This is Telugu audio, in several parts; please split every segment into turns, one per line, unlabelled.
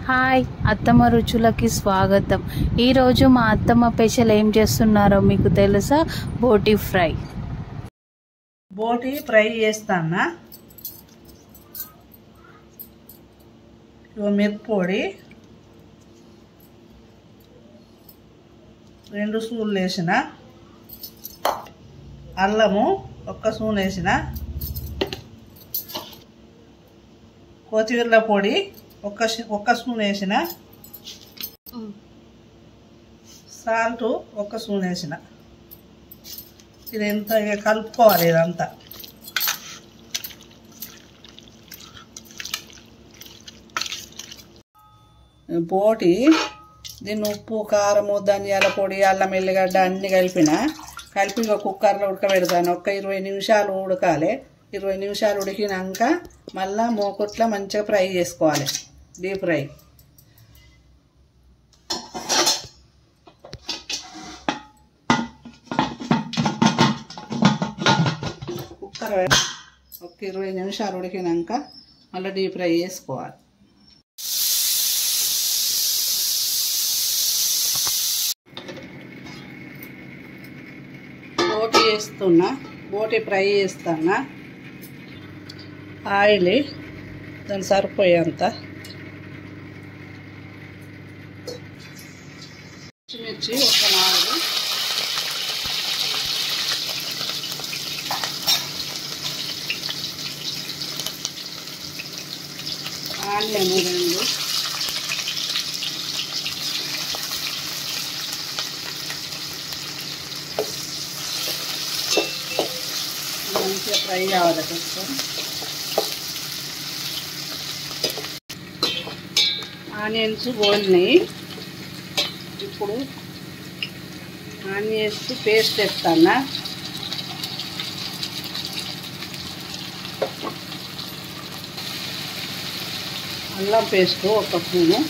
హాయ్ అత్తమ్మ రుచులకి స్వాగతం. ఈరోజు మా అత్తమ్మ స్పెషల్ ఏం చేస్తున్నారో మీకు తెలుసా? బోటి ఫ్రై.
బోటి ఫ్రై చేస్తానా. మిరప్పొడి 2 స్పూన్లు వేసిన, అల్లము 1 స్పూన్ వేసిన, కొత్తిమీర పొడి 1 స్పూన్ వేసిన, సాల్ట్ 1 స్పూన్ వేసిన. ఇది ఎంత కలుపుకోవాలి. ఇదంతా బోటి దీన్ని ఉప్పు, కారము, ధనియాల పొడి, అల్లం ఎల్లిగడ్డ అన్నీ కలిపి కుక్కర్లో ఉడకబెడతాను. 20 నిమిషాలు ఉడకాలి. 20 నిమిషాలు ఉడికినాక మళ్ళీ మూకుట్లా మంచిగా ఫ్రై చేసుకోవాలి. Deep fry. కుక్కర్ 20 నిమిషాలు ఉడికినాక మళ్ళీ డీప్ ఫ్రై చేసుకోవాలి. బోటి ఫ్రై చేస్తున్నా. ఆయిల్ దాన్ని సరిపోయేంత, పచ్చిమిర్చి 4, ఆనియన్ 2, మంచిగా ఫ్రై కావాలి. కొంచెం ఆనియన్స్ గోలినాయి. ఇప్పుడు ఆనియన్స్ పేస్ట్ వేస్తాను. అల్లం పేస్ట్ 1 స్పూను,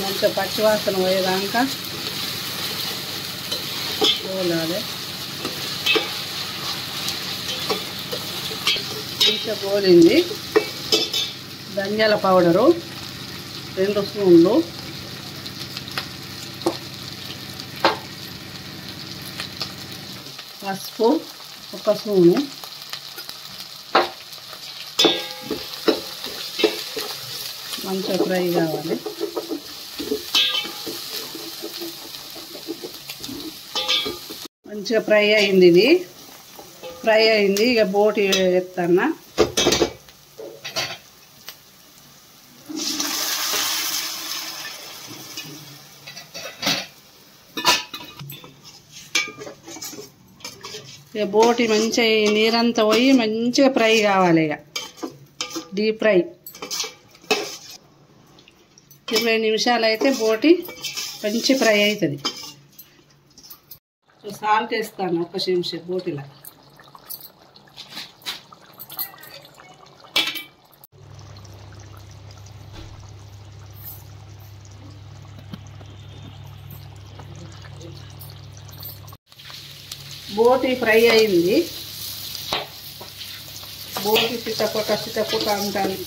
మంచిగా పచ్చివాసన పోయేదాకా గోలాలి. మంచిగా గోలింది. ధనియాల పౌడరు 2 స్పూన్లు, పసుపు 1 స్పూను, మంచిగా ఫ్రై కావాలి. మంచిగా ఫ్రై అయింది. ఇది ఫ్రై అయింది. ఇక బోటి వేస్తాను. ఇక బోటి మంచిగా నీరంతా పోయి మంచిగా ఫ్రై కావాలి. ఇక డీప్ ఫ్రై 20 నిమిషాలు అయితే బోటి మంచి ఫ్రై అవుతుంది. సాల్ట్ వేస్తాను 1 చెంచా బోటిలో. బోటి ఫ్రై అయింది. బోటి చిటపట అంటాను.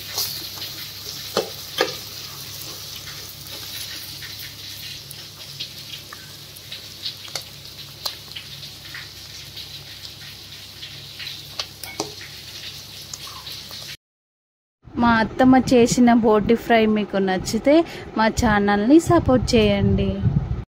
మా అత్తమ్మ చేసిన బోటి ఫ్రై మీకు నచ్చితే మా ఛానల్ని సపోర్ట్ చేయండి.